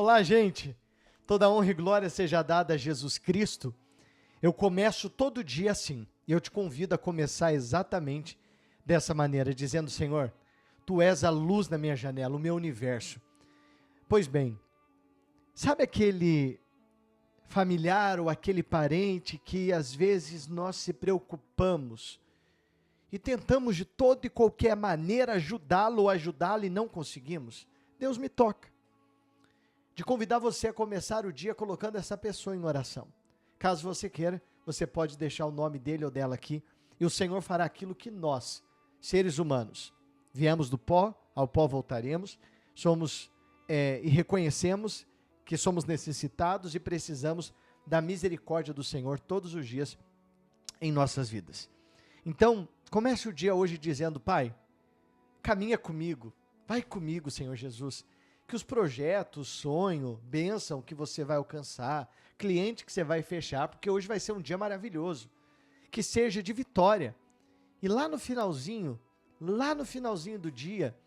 Olá, gente! Toda honra e glória seja dada a Jesus Cristo. Eu começo todo dia assim, e eu te convido a começar exatamente dessa maneira, dizendo: Senhor, Tu és a luz na minha janela, o meu universo. Pois bem, sabe aquele familiar ou aquele parente que às vezes nós se preocupamos e tentamos de toda e qualquer maneira ajudá-lo ou ajudá-la e não conseguimos? Deus me toca de convidar você a começar o dia colocando essa pessoa em oração. Caso você queira, você pode deixar o nome dele ou dela aqui, e o Senhor fará aquilo que nós, seres humanos, viemos do pó, ao pó voltaremos, e reconhecemos que somos necessitados e precisamos da misericórdia do Senhor todos os dias em nossas vidas. Então, comece o dia hoje dizendo: Pai, caminha comigo, vai comigo, Senhor Jesus, que os projetos, sonho, bênção que você vai alcançar, cliente que você vai fechar, porque hoje vai ser um dia maravilhoso, que seja de vitória. E lá no finalzinho do dia,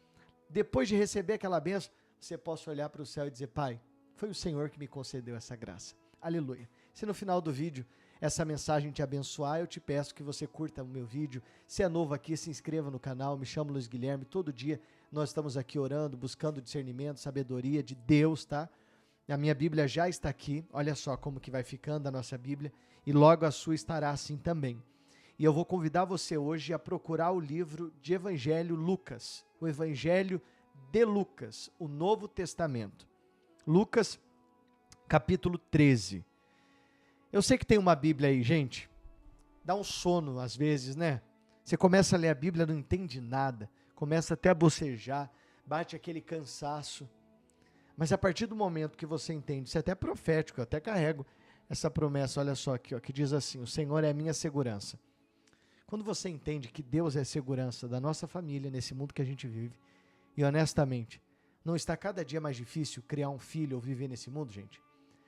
depois de receber aquela bênção, você possa olhar para o céu e dizer: Pai, foi o Senhor que me concedeu essa graça. Aleluia. Se no final do vídeo essa mensagem te abençoar, eu te peço que você curta o meu vídeo. Se é novo aqui, se inscreva no canal. Me chamo Luiz Guilherme. Todo dia nós estamos aqui orando, buscando discernimento, sabedoria de Deus, tá? A minha Bíblia já está aqui. Olha só como que vai ficando a nossa Bíblia. E logo a sua estará assim também. E eu vou convidar você hoje a procurar o livro de Evangelho Lucas. O Evangelho de Lucas, o Novo Testamento. Lucas, capítulo 13. Eu sei que tem uma Bíblia aí, gente. Dá um sono às vezes, né? Você começa a ler a Bíblia, não entende nada. Começa até a bocejar, bate aquele cansaço. Mas a partir do momento que você entende, isso é até profético, eu até carrego essa promessa, olha só aqui, ó, que diz assim: o Senhor é a minha segurança. Quando você entende que Deus é a segurança da nossa família, nesse mundo que a gente vive, e honestamente, não está cada dia mais difícil criar um filho ou viver nesse mundo, gente?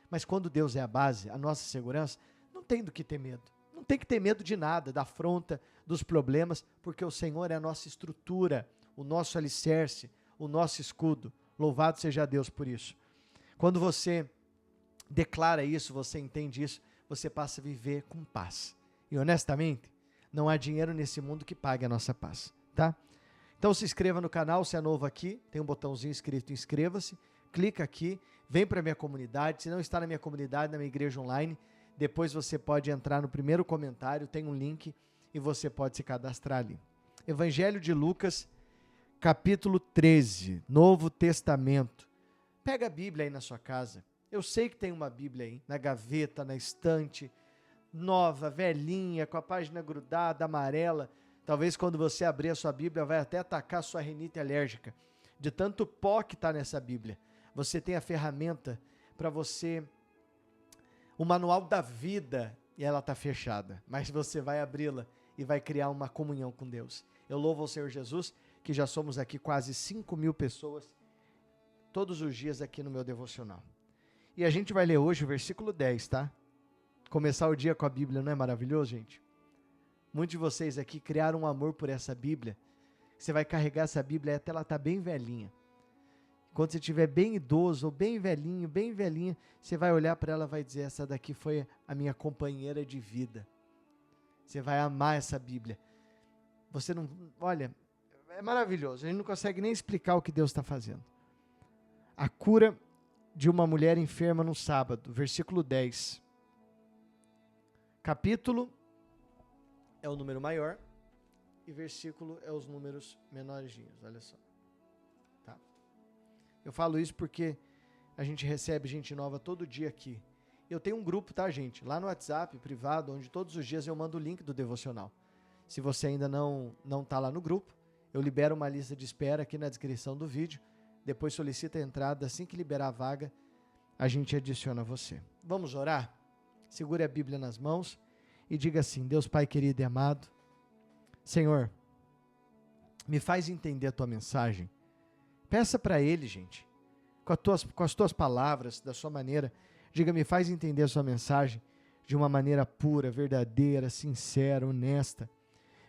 Mas quando Deus é a base, a nossa segurança, não tem do que ter medo. Não tem que ter medo de nada, da afronta, dos problemas, porque o Senhor é a nossa estrutura, o nosso alicerce, o nosso escudo. Louvado seja Deus por isso. Quando você declara isso, você entende isso, você passa a viver com paz. E honestamente, não há dinheiro nesse mundo que pague a nossa paz, tá? Então se inscreva no canal, se é novo aqui, tem um botãozinho escrito inscreva-se, clica aqui, vem para a minha comunidade. Se não está na minha comunidade, na minha igreja online, depois você pode entrar no primeiro comentário, tem um link e você pode se cadastrar ali. Evangelho de Lucas, capítulo 13, Novo Testamento. Pega a Bíblia aí na sua casa. Eu sei que tem uma Bíblia aí, na gaveta, na estante, nova, velhinha, com a página grudada, amarela. Talvez quando você abrir a sua Bíblia, vai até atacar a sua rinite alérgica, de tanto pó que está nessa Bíblia. Você tem a ferramenta para você, o manual da vida, e ela está fechada, mas você vai abri-la e vai criar uma comunhão com Deus. Eu louvo ao Senhor Jesus, que já somos aqui quase 5.000 pessoas, todos os dias aqui no meu devocional. E a gente vai ler hoje o versículo 10, tá? Começar o dia com a Bíblia não é maravilhoso, gente? Muitos de vocês aqui criaram um amor por essa Bíblia. Você vai carregar essa Bíblia até ela estar bem velhinha. Quando você estiver bem idoso ou bem velhinho, bem velhinha, você vai olhar para ela e vai dizer: essa daqui foi a minha companheira de vida. Você vai amar essa Bíblia. Você não... Olha, é maravilhoso. A gente não consegue nem explicar o que Deus está fazendo. A cura de uma mulher enferma no sábado, versículo 10. Capítulo é o número maior e versículo é os números menorzinhos, olha só. Tá? Eu falo isso porque a gente recebe gente nova todo dia aqui. Eu tenho um grupo, tá, gente? Lá no WhatsApp, privado, onde todos os dias eu mando o link do devocional. Se você ainda não tá lá no grupo, eu libero uma lista de espera aqui na descrição do vídeo. Depois solicita a entrada, assim que liberar a vaga, a gente adiciona você. Vamos orar? Segure a Bíblia nas mãos e diga assim: Deus Pai querido e amado, Senhor, me faz entender a Tua mensagem. Peça para Ele, gente, com as Tuas palavras, da Sua maneira. Diga: me faz entender a Sua mensagem de uma maneira pura, verdadeira, sincera, honesta.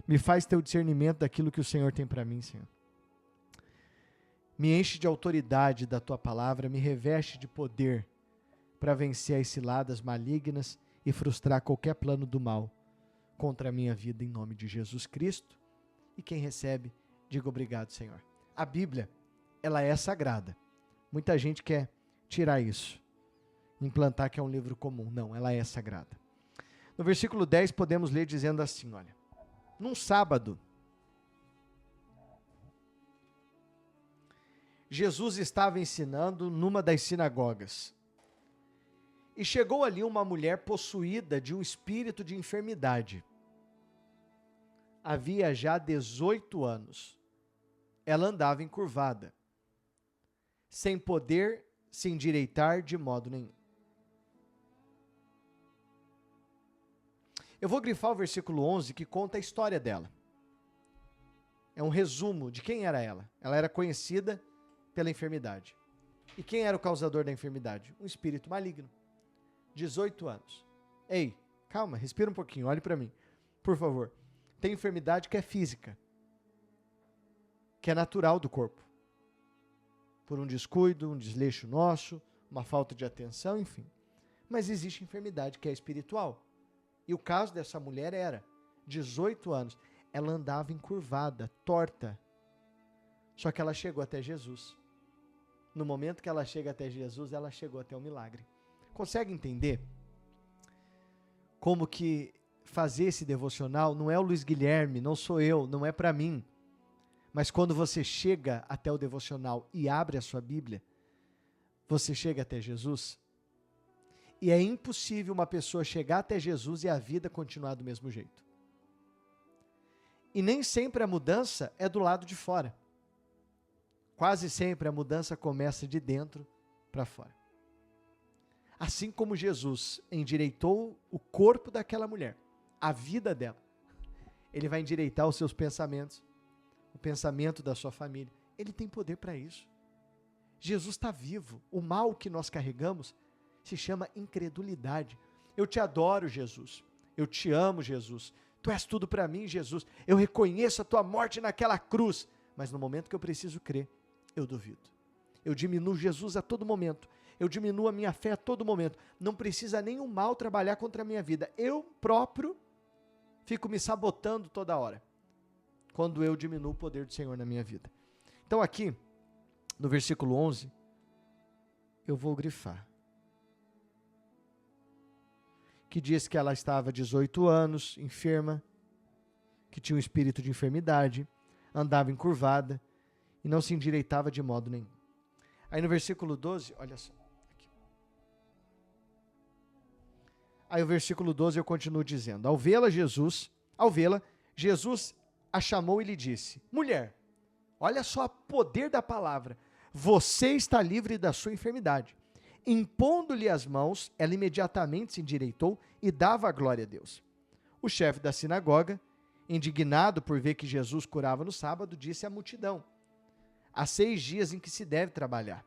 Me faz ter o discernimento daquilo que o Senhor tem para mim, Senhor. Me enche de autoridade da tua palavra, me reveste de poder para vencer as ciladas malignas e frustrar qualquer plano do mal contra a minha vida, em nome de Jesus Cristo. E quem recebe, diga obrigado, Senhor. A Bíblia, ela é sagrada. Muita gente quer tirar isso, implantar que é um livro comum. Não, ela é sagrada. No versículo 10 podemos ler dizendo assim, olha: num sábado, Jesus estava ensinando numa das sinagogas. E chegou ali uma mulher possuída de um espírito de enfermidade. Havia já 18 anos. Ela andava encurvada, sem poder se endireitar de modo nenhum. Eu vou grifar o versículo 11 que conta a história dela. É um resumo de quem era ela. Ela era conhecida pela enfermidade. E quem era o causador da enfermidade? Um espírito maligno. 18 anos. Ei, calma, respira um pouquinho, olhe para mim. Por favor. Tem enfermidade que é física, que é natural do corpo. Por um descuido, um desleixo nosso, uma falta de atenção, enfim. Mas existe enfermidade que é espiritual. E o caso dessa mulher era 18 anos. Ela andava encurvada, torta. Só que ela chegou até Jesus. No momento que ela chega até Jesus, ela chegou até o milagre. Consegue entender como que fazer esse devocional não é o Luiz Guilherme, não sou eu, não é para mim. Mas quando você chega até o devocional e abre a sua Bíblia, você chega até Jesus. E é impossível uma pessoa chegar até Jesus e a vida continuar do mesmo jeito. E nem sempre a mudança é do lado de fora. Quase sempre a mudança começa de dentro para fora. Assim como Jesus endireitou o corpo daquela mulher, a vida dela, ele vai endireitar os seus pensamentos, o pensamento da sua família. Ele tem poder para isso. Jesus está vivo. O mal que nós carregamos se chama incredulidade. Eu te adoro, Jesus. Eu te amo, Jesus. Tu és tudo para mim, Jesus. Eu reconheço a tua morte naquela cruz. Mas no momento que eu preciso crer, eu duvido. Eu diminuo Jesus a todo momento. Eu diminuo a minha fé a todo momento. Não precisa nenhum mal trabalhar contra a minha vida. Eu próprio fico me sabotando toda hora, quando eu diminuo o poder do Senhor na minha vida. Então aqui, no versículo 11, eu vou grifar. Que diz que ela estava 18 anos, enferma, que tinha um espírito de enfermidade, andava encurvada e não se endireitava de modo nenhum. Aí no versículo 12, olha só. Aqui. Aí o versículo 12 eu continuo dizendo: Ao vê-la, Jesus a chamou e lhe disse: Mulher, olha só o poder da palavra, você está livre da sua enfermidade. Impondo-lhe as mãos, ela imediatamente se endireitou e dava a glória a Deus. O chefe da sinagoga, indignado por ver que Jesus curava no sábado, disse à multidão: Há 6 dias em que se deve trabalhar.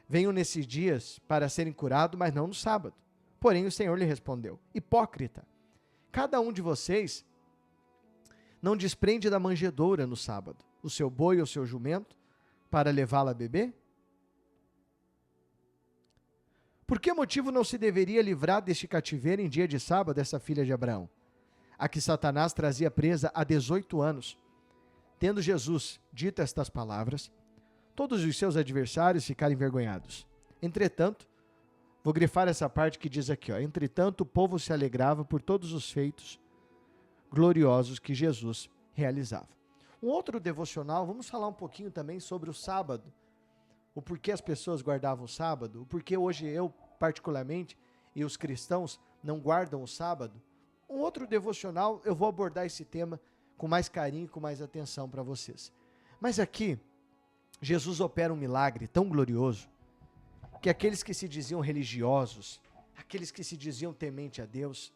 Venham nesses dias para serem curados, mas não no sábado. Porém o Senhor lhe respondeu: Hipócrita, cada um de vocês não desprende da manjedoura no sábado o seu boi ou seu jumento para levá-la a beber? Por que motivo não se deveria livrar deste cativeiro em dia de sábado essa filha de Abraão, a que Satanás trazia presa há 18 anos? Tendo Jesus dito estas palavras, todos os seus adversários ficaram envergonhados. Entretanto, vou grifar essa parte que diz aqui, entretanto o povo se alegrava por todos os feitos gloriosos que Jesus realizava. Um outro devocional, vamos falar um pouquinho também sobre o sábado, o porquê as pessoas guardavam o sábado, o porquê hoje eu, particularmente, e os cristãos não guardam o sábado. Um outro devocional, eu vou abordar esse tema com mais carinho, com mais atenção para vocês. Mas aqui, Jesus opera um milagre tão glorioso, que aqueles que se diziam religiosos, aqueles que se diziam temente a Deus,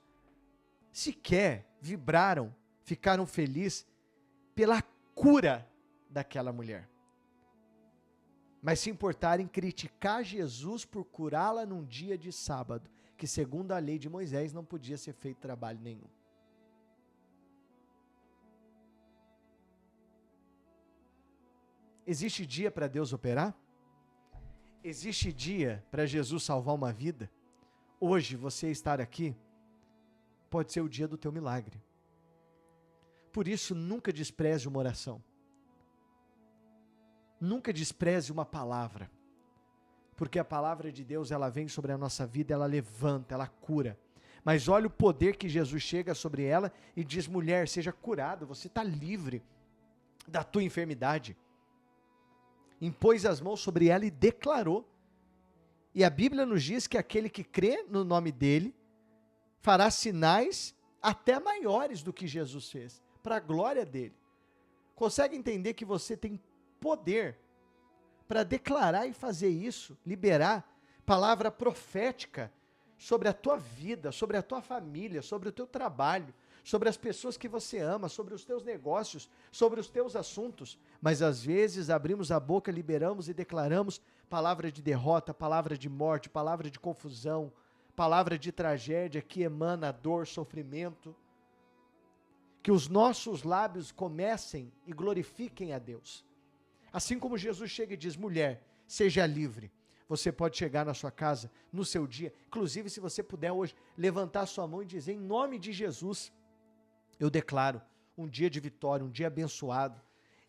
sequer vibraram, ficaram felizes pela cura daquela mulher. Mas se importaram em criticar Jesus por curá-la num dia de sábado, que segundo a lei de Moisés não podia ser feito trabalho nenhum. Existe dia para Deus operar? Existe dia para Jesus salvar uma vida? Hoje, você estar aqui pode ser o dia do teu milagre. Por isso, nunca despreze uma oração. Nunca despreze uma palavra. Porque a palavra de Deus, ela vem sobre a nossa vida, ela levanta, ela cura. Mas olha o poder que Jesus chega sobre ela e diz: mulher, seja curada, você está livre da tua enfermidade. Impôs as mãos sobre ela e declarou. E a Bíblia nos diz que aquele que crê no nome dele fará sinais até maiores do que Jesus fez, para a glória dele. Consegue entender que você tem poder para declarar e fazer isso, liberar palavra profética sobre a tua vida, sobre a tua família, sobre o teu trabalho, sobre as pessoas que você ama, sobre os teus negócios, sobre os teus assuntos, mas às vezes abrimos a boca, liberamos e declaramos palavra de derrota, palavra de morte, palavra de confusão, palavra de tragédia que emana dor, sofrimento. Que os nossos lábios comecem e glorifiquem a Deus. Assim como Jesus chega e diz: mulher, seja livre. Você pode chegar na sua casa, no seu dia, inclusive se você puder hoje, levantar sua mão e dizer: em nome de Jesus, eu declaro um dia de vitória, um dia abençoado.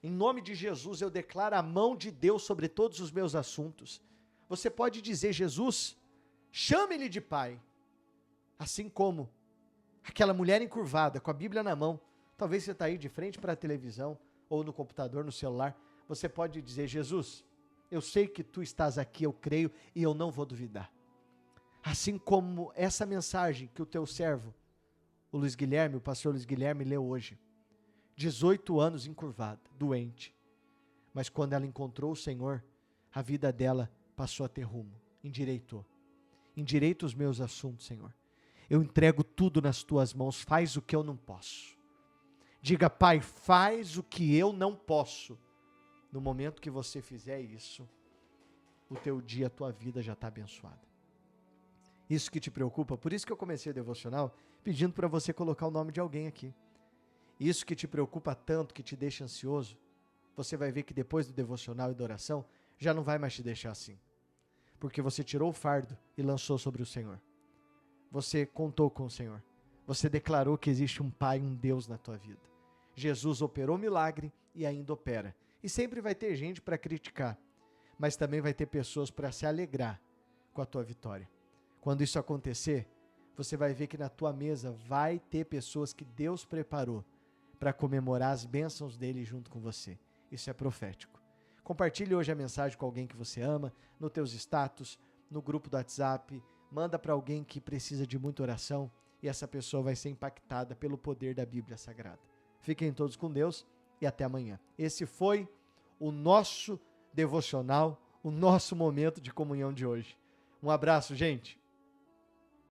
Em nome de Jesus, eu declaro a mão de Deus sobre todos os meus assuntos. Você pode dizer: Jesus, chame-lhe de Pai. Assim como aquela mulher encurvada, com a Bíblia na mão, talvez você está aí de frente para a televisão, ou no computador, no celular, você pode dizer: Jesus, eu sei que tu estás aqui, eu creio e eu não vou duvidar. Assim como essa mensagem que o teu servo, o pastor Luiz Guilherme, leu hoje. 18 anos encurvada, doente. Mas quando ela encontrou o Senhor, a vida dela passou a ter rumo, endireitou. Endireita os meus assuntos, Senhor. Eu entrego tudo nas tuas mãos, faz o que eu não posso. Diga: Pai, faz o que eu não posso. No momento que você fizer isso, o teu dia, a tua vida já está abençoada. Isso que te preocupa, por isso que eu comecei o devocional pedindo para você colocar o nome de alguém aqui. Isso que te preocupa tanto, que te deixa ansioso, você vai ver que depois do devocional e da oração, já não vai mais te deixar assim. Porque você tirou o fardo e lançou sobre o Senhor. Você contou com o Senhor. Você declarou que existe um Pai, um Deus na tua vida. Jesus operou milagre e ainda opera. E sempre vai ter gente para criticar, mas também vai ter pessoas para se alegrar com a tua vitória. Quando isso acontecer, você vai ver que na tua mesa vai ter pessoas que Deus preparou para comemorar as bênçãos dele junto com você. Isso é profético. Compartilhe hoje a mensagem com alguém que você ama, nos teus status, no grupo do WhatsApp, manda para alguém que precisa de muita oração e essa pessoa vai ser impactada pelo poder da Bíblia Sagrada. Fiquem todos com Deus e até amanhã. Esse foi o nosso devocional, o nosso momento de comunhão de hoje. Um abraço, gente.